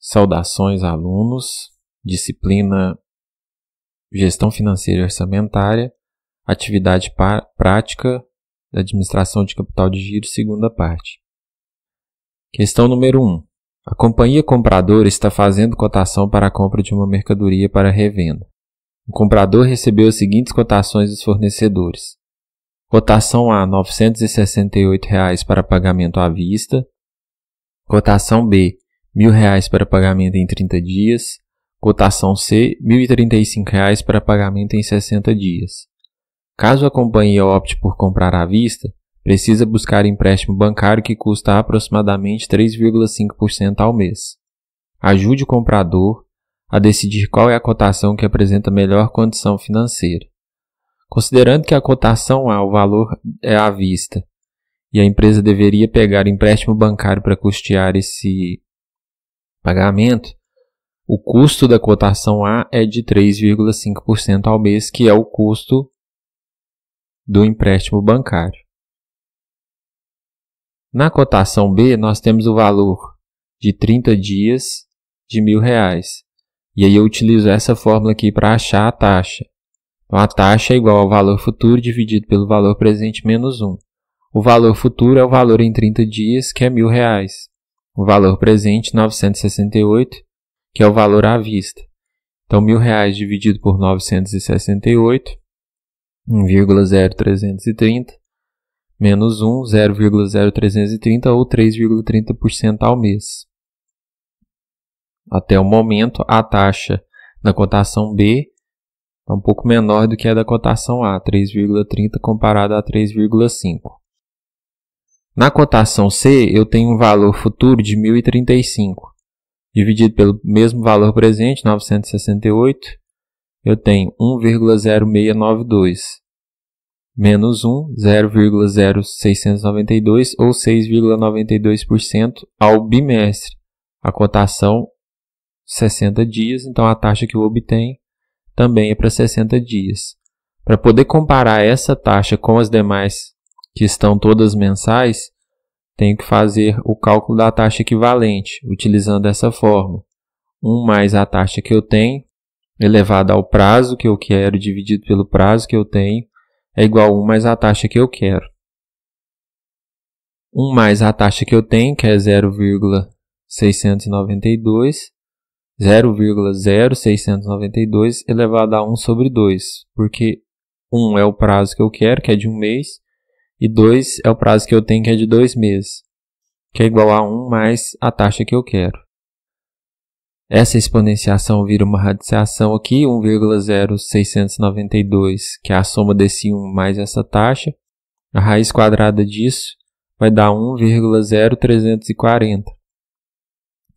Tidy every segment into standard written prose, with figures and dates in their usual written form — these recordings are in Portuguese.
Saudações, alunos, disciplina Gestão Financeira e Orçamentária, atividade prática da Administração de Capital de Giro, segunda parte. Questão número 1. A companhia compradora está fazendo cotação para a compra de uma mercadoria para revenda. O comprador recebeu as seguintes cotações dos fornecedores. Cotação A, R$ 968 para pagamento à vista. Cotação B, R$ 1.000 para pagamento em 30 dias. Cotação C, R$ 1.035 para pagamento em 60 dias. Caso a companhia opte por comprar à vista, precisa buscar empréstimo bancário que custa aproximadamente 3,5% ao mês. Ajude o comprador a decidir qual é a cotação que apresenta melhor condição financeira. Considerando que a cotação A, o valor é à vista, e a empresa deveria pegar empréstimo bancário para custear esse pagamento, o custo da cotação A é de 3,5% ao mês, que é o custo do empréstimo bancário. Na cotação B, nós temos o valor de 30 dias de R$ 1.000. E aí eu utilizo essa fórmula aqui para achar a taxa. Então, a taxa é igual ao valor futuro dividido pelo valor presente menos 1. O valor futuro é o valor em 30 dias, que é R$ 1.000. O valor presente, 968, que é o valor à vista. Então, R$ 1.000 dividido por 968, 1,0330, menos 1, 0,0330 ou 3,30% ao mês. Até o momento, a taxa da cotação B é um pouco menor do que a da cotação A, 3,30 comparada a 3,5. Na cotação C, eu tenho um valor futuro de 1.035. Dividido pelo mesmo valor presente, 968, eu tenho 1,0692. Menos 1, 0,0692 ou 6,92% ao bimestre. A cotação 60 dias, então a taxa que eu obtenho também é para 60 dias. Para poder comparar essa taxa com as demais que estão todas mensais, tenho que fazer o cálculo da taxa equivalente, utilizando essa fórmula. 1 mais a taxa que eu tenho, elevado ao prazo que eu quero, dividido pelo prazo que eu tenho, é igual a 1 mais a taxa que eu quero. 1 mais a taxa que eu tenho, que é 0,692, 0,0692 elevado a 1 sobre 2, porque 1 é o prazo que eu quero, que é de 1 mês, e 2 é o prazo que eu tenho, que é de 2 meses, que é igual a 1 mais a taxa que eu quero. Essa exponenciação vira uma radiciação aqui, 1,0692, que é a soma desse 1 mais essa taxa. A raiz quadrada disso vai dar 1,0340,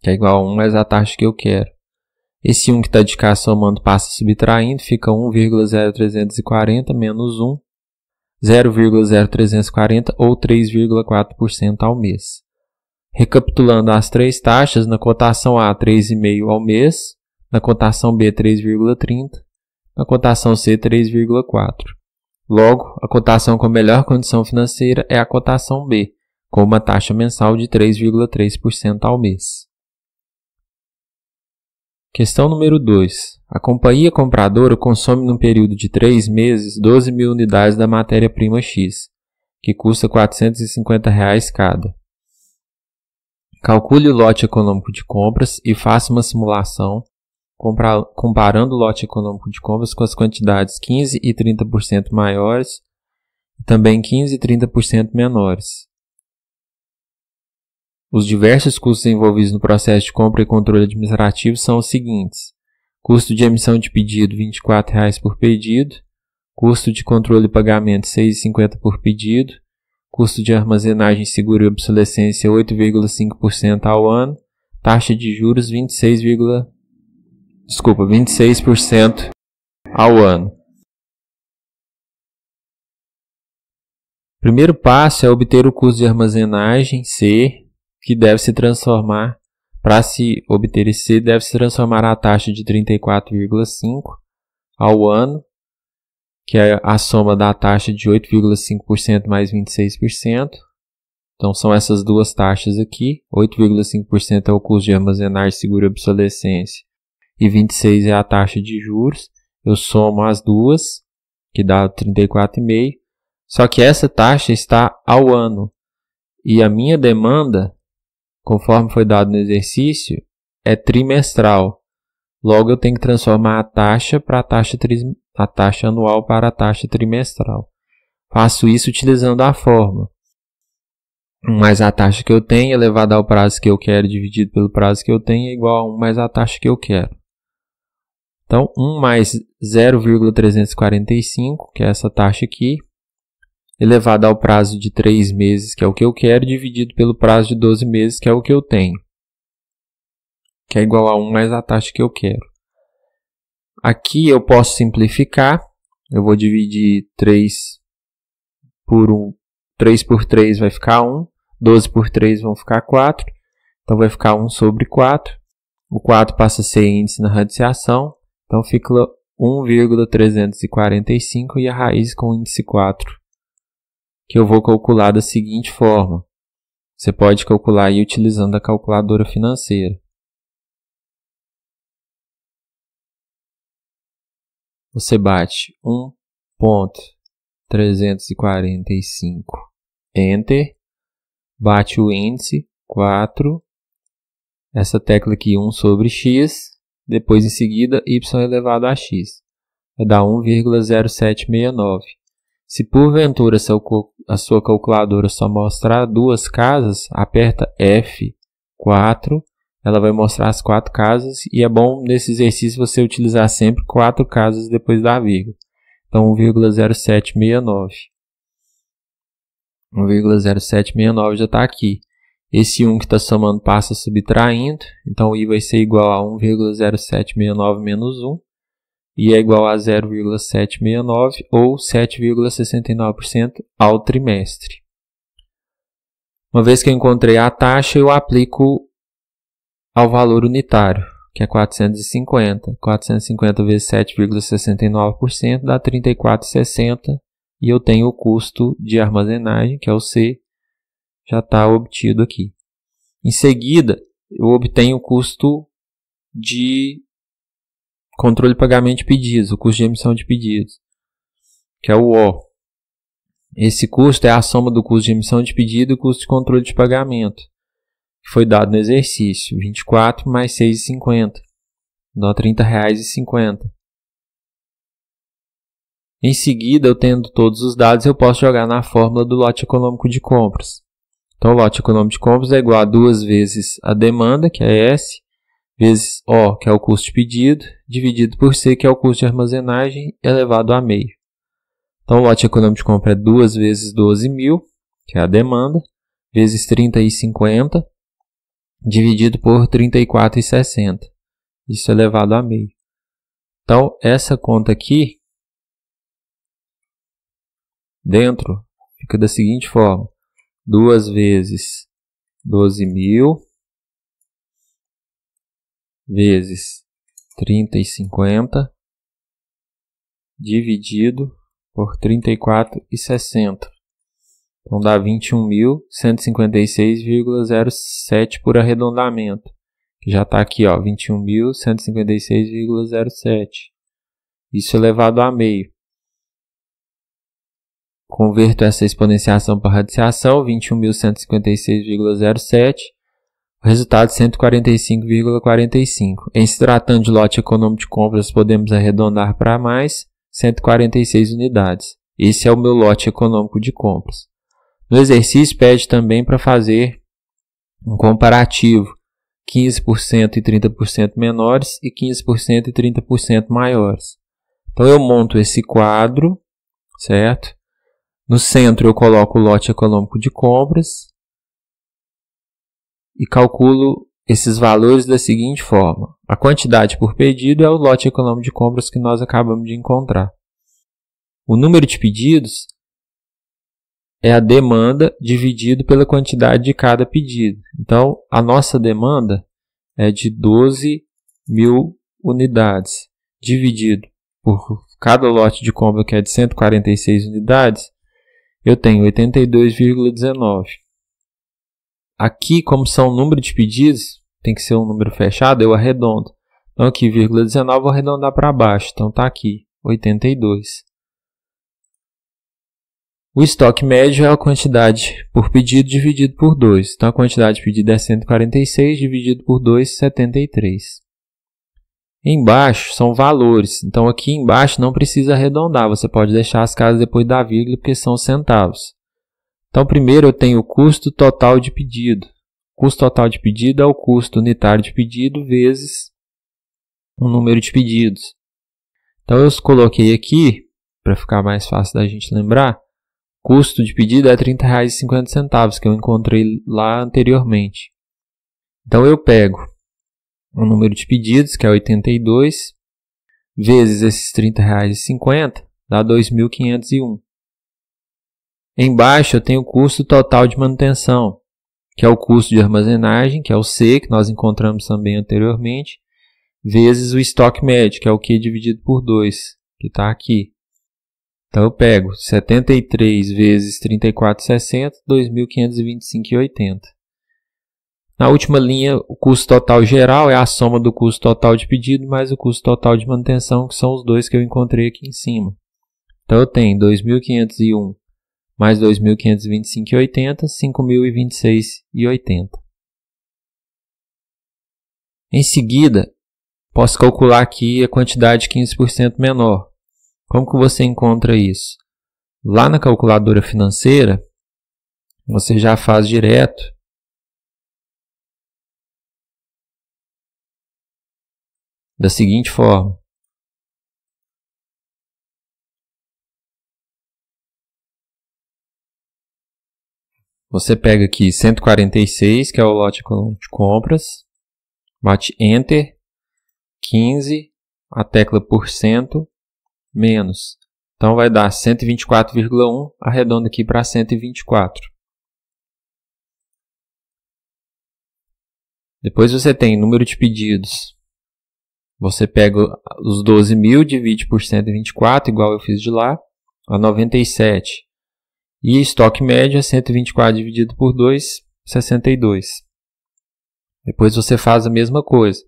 que é igual a 1 mais a taxa que eu quero. Esse 1 que está de cá somando passa subtraindo, fica 1,0340 menos 1, 0,0340 ou 3,4% ao mês. Recapitulando as três taxas, na cotação A, 3,5% ao mês, na cotação B, 3,30%, na cotação C, 3,4%. Logo, a cotação com melhor condição financeira é a cotação B, com uma taxa mensal de 3,3% ao mês. Questão número 2. A companhia compradora consome num período de 3 meses 12.000 unidades da matéria-prima X, que custa R$ 450 cada. Calcule o lote econômico de compras e faça uma simulação comparando o lote econômico de compras com as quantidades 15% e 30% maiores e também 15% e 30% menores. Os diversos custos envolvidos no processo de compra e controle administrativo são os seguintes: custo de emissão de pedido R$ 24,00 por pedido, custo de controle e pagamento R$ 6,50 por pedido, custo de armazenagem, seguro e obsolescência 8,5% ao ano, taxa de juros 26% ao ano. O primeiro passo é obter o custo de armazenagem C, que deve se transformar, para se obter esse C, deve se transformar a taxa de 34,5% ao ano, que é a soma da taxa de 8,5% mais 26%, Então são essas duas taxas aqui. 8,5% é o custo de armazenagem seguro e obsolescência e 26% é a taxa de juros. Eu somo as duas, que dá 34,5%. Só que essa taxa está ao ano. E a minha demanda, conforme foi dado no exercício, é trimestral. Logo, eu tenho que transformar a taxa anual para a taxa trimestral. Faço isso utilizando a fórmula. 1 mais a taxa que eu tenho elevado ao prazo que eu quero dividido pelo prazo que eu tenho é igual a 1 mais a taxa que eu quero. Então, 1 mais 0,345, que é essa taxa aqui, elevado ao prazo de 3 meses, que é o que eu quero, dividido pelo prazo de 12 meses, que é o que eu tenho, que é igual a 1 mais a taxa que eu quero. Aqui eu posso simplificar, eu vou dividir 3 por 1, 3 por 3 vai ficar 1, 12 por 3 vão ficar 4, então vai ficar 1 sobre 4, o 4 passa a ser índice na radiciação, então fica 1,345 e a raiz com índice 4. Que eu vou calcular da seguinte forma. Você pode calcular aí utilizando a calculadora financeira. Você bate 1,345, Enter, bate o índice 4, essa tecla aqui 1 sobre x, depois em seguida y elevado a x. Vai dar 1,0769. Se porventura a sua calculadora só mostrar duas casas, aperta F4, ela vai mostrar as 4 casas e é bom nesse exercício você utilizar sempre 4 casas depois da vírgula. Então 1,0769. 1,0769 já está aqui. Esse 1 que está somando passa subtraindo, então o I vai ser igual a 1,0769 menos 1. E é igual a 0,769 ou 7,69% ao trimestre. Uma vez que eu encontrei a taxa, eu aplico ao valor unitário, que é 450. 450 vezes 7,69% dá 34,60 e eu tenho o custo de armazenagem, que é o C, já está obtido aqui. Em seguida, eu obtenho o custo de controle de pagamento de pedidos, o custo de emissão de pedidos, que é o O. Esse custo é a soma do custo de emissão de pedido e o custo de controle de pagamento, que foi dado no exercício, 24 mais 6,50, dá R$ 30,50. Em seguida, eu tendo todos os dados, eu posso jogar na fórmula do lote econômico de compras. Então, o lote econômico de compras é igual a 2 vezes a demanda, que é S, vezes O, que é o custo de pedido, dividido por C, que é o custo de armazenagem, elevado a meio. Então, o lote econômico de compra é 2 vezes 12.000, que é a demanda, vezes 30,50, dividido por 34,60. Isso elevado a meio. Então, essa conta aqui, dentro, fica da seguinte forma. 2 vezes 12.000 vezes 30,50 dividido por 34,60. Então dá 21.156,07 por arredondamento. Que já está aqui, 21.156,07. Isso elevado a meio. Converto essa exponenciação para radiciação, 21.156,07. O resultado 145,45. Em se tratando de lote econômico de compras, podemos arredondar para mais 146 unidades. Esse é o meu lote econômico de compras. No exercício, pede também para fazer um comparativo 15% e 30% menores e 15% e 30% maiores. Então, eu monto esse quadro, certo? No centro, eu coloco o lote econômico de compras e calculo esses valores da seguinte forma. A quantidade por pedido é o lote econômico de compras que nós acabamos de encontrar. O número de pedidos é a demanda dividido pela quantidade de cada pedido. Então, a nossa demanda é de 12.000 unidades, dividido por cada lote de compra, que é de 146 unidades, eu tenho 82,19. aqui, como são número de pedidos, tem que ser um número fechado, eu arredondo. Então aqui, 0,19, vou arredondar para baixo. Então está aqui, 82. O estoque médio é a quantidade por pedido dividido por 2. Então a quantidade pedida é 146, dividido por 2, 73. Embaixo são valores. Então aqui embaixo não precisa arredondar. Você pode deixar as casas depois da vírgula, porque são centavos. Então primeiro eu tenho o custo total de pedido. O custo total de pedido é o custo unitário de pedido vezes o número de pedidos. Então eu coloquei aqui, para ficar mais fácil da gente lembrar, custo de pedido é R$ 30,50, que eu encontrei lá anteriormente. Então eu pego o número de pedidos, que é 82, vezes esses R$ 30,50, dá 2.501. Embaixo eu tenho o custo total de manutenção, que é o custo de armazenagem, que é o C, que nós encontramos também anteriormente, vezes o estoque médio, que é o Q dividido por 2, que está aqui. Então eu pego 73 vezes 34,60, 2.525,80. Na última linha, o custo total geral é a soma do custo total de pedido mais o custo total de manutenção, que são os dois que eu encontrei aqui em cima. Então eu tenho 2.501 mais 2.525,80, 5.026,80. Em seguida, posso calcular aqui a quantidade 15% menor. Como que você encontra isso? Lá na calculadora financeira, você já faz direto da seguinte forma. Você pega aqui 146, que é o lote econômico de compras, bate Enter, 15, a tecla %, menos. Então vai dar 124,1, arredonda aqui para 124. Depois você tem número de pedidos. Você pega os 12.000, divide por 124, igual eu fiz de lá, a 97. E estoque médio é 124 dividido por 2, 62. Depois você faz a mesma coisa.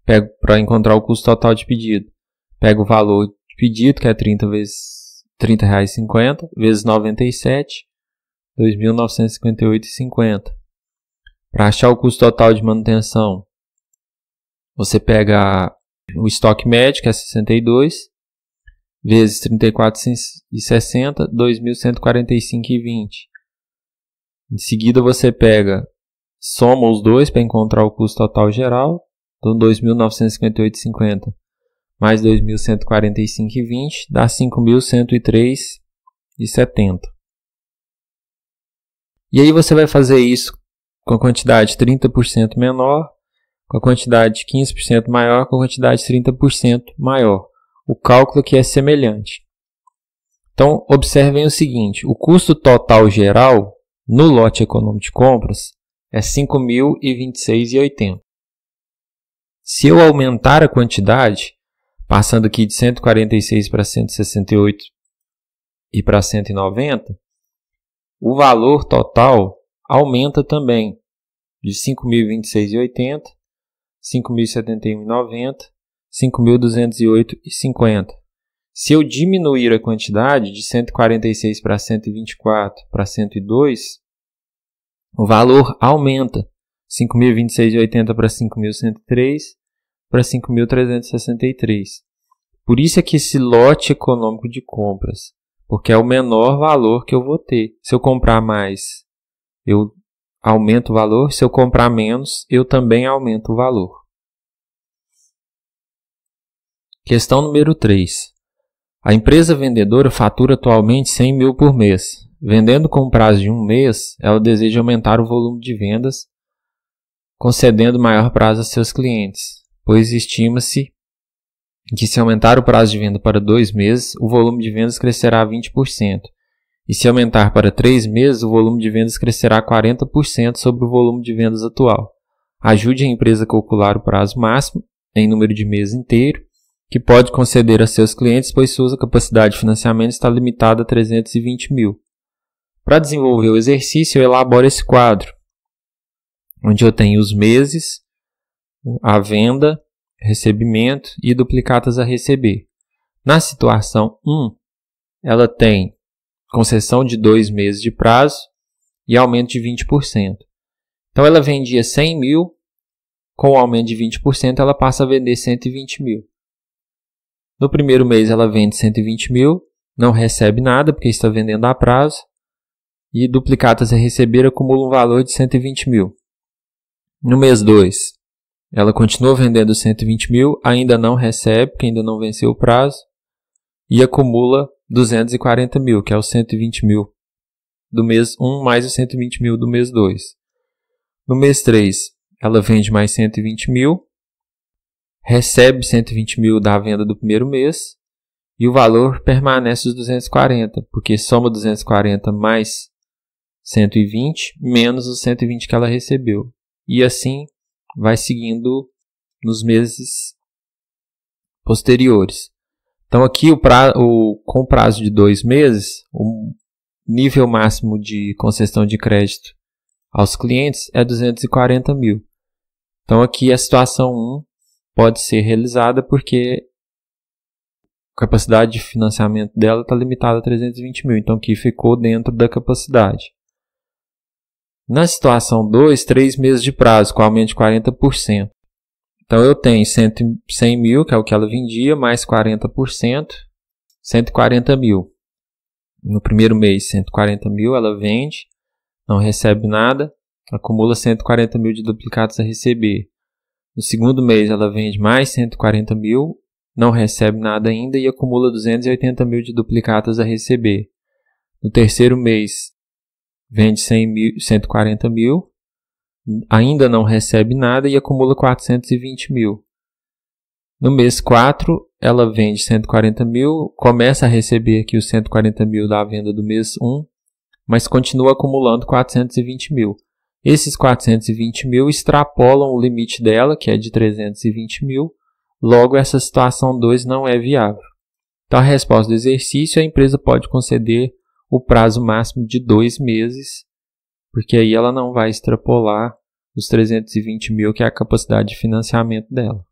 Pega para encontrar o custo total de pedido. Pega o valor de pedido, que é 30 vezes R$30,50, vezes 97, 2.958,50. Para achar o custo total de manutenção, você pega o estoque médio, que é 62, vezes 34,60, 2.145,20. Em seguida você soma os dois para encontrar o custo total geral. Então 2.958,50 mais 2.145,20 dá 5.103,70. E aí você vai fazer isso com a quantidade 30% menor, com a quantidade 15% maior, com a quantidade 30% maior. O cálculo aqui é semelhante. Então, observem o seguinte, o custo total geral no lote econômico de compras é 5.026,80. Se eu aumentar a quantidade, passando aqui de 146 para 168 e para 190, o valor total aumenta também de 5.026,80, 5.071,90, 5.208,50. Se eu diminuir a quantidade de 146 para 124 para 102, o valor aumenta 5.026,80 para 5.103 para 5.363. Por isso é que esse lote econômico de compras, porque é o menor valor que eu vou ter. Se eu comprar mais, eu aumento o valor. Se eu comprar menos, eu também aumento o valor. Questão número 3. A empresa vendedora fatura atualmente 100 mil por mês. Vendendo com prazo de um mês, ela deseja aumentar o volume de vendas, concedendo maior prazo a seus clientes, pois estima-se que se aumentar o prazo de venda para 2 meses, o volume de vendas crescerá 20%. E se aumentar para 3 meses, o volume de vendas crescerá 40% sobre o volume de vendas atual. Ajude a empresa a calcular o prazo máximo, em número de meses inteiro, que pode conceder a seus clientes, pois sua capacidade de financiamento está limitada a 320 mil. Para desenvolver o exercício, eu elaboro esse quadro. onde eu tenho os meses, a venda, recebimento e duplicatas a receber. Na situação 1, ela tem concessão de 2 meses de prazo e aumento de 20%. Então, ela vendia 100 mil, com o aumento de 20%, ela passa a vender 120 mil. No primeiro mês, ela vende 120 mil, não recebe nada, porque está vendendo a prazo, e duplicatas a receber acumula um valor de 120 mil. No mês 2, ela continua vendendo 120 mil, ainda não recebe, porque ainda não venceu o prazo, e acumula 240 mil, que é os 120 mil do mês 1 mais os 120 mil do mês 2. No mês 3, ela vende mais 120 mil, recebe 120 mil da venda do primeiro mês e o valor permanece os 240, porque soma 240 mais 120 menos os 120 que ela recebeu. E assim vai seguindo nos meses posteriores. Então aqui com prazo de 2 meses, o nível máximo de concessão de crédito aos clientes é 240 mil. Então aqui a situação 1 pode ser realizada porque a capacidade de financiamento dela está limitada a 320 mil. Então aqui ficou dentro da capacidade. Na situação 2, 3 meses de prazo com aumento de 40%. Então eu tenho 100 mil, que é o que ela vendia, mais 40%, 140 mil. No primeiro mês, 140 mil ela vende, não recebe nada, acumula 140 mil de duplicados a receber. No segundo mês ela vende mais 140 mil, não recebe nada ainda e acumula 280 mil de duplicados a receber. No terceiro mês vende 140 mil, ainda não recebe nada e acumula 420 mil. No mês 4 ela vende 140 mil, começa a receber aqui os 140 mil da venda do mês 1, mas continua acumulando 420 mil. Esses 420 mil extrapolam o limite dela, que é de 320 mil, logo essa situação 2 não é viável. Então a resposta do exercício, a empresa pode conceder o prazo máximo de 2 meses, porque aí ela não vai extrapolar os 320 mil, que é a capacidade de financiamento dela.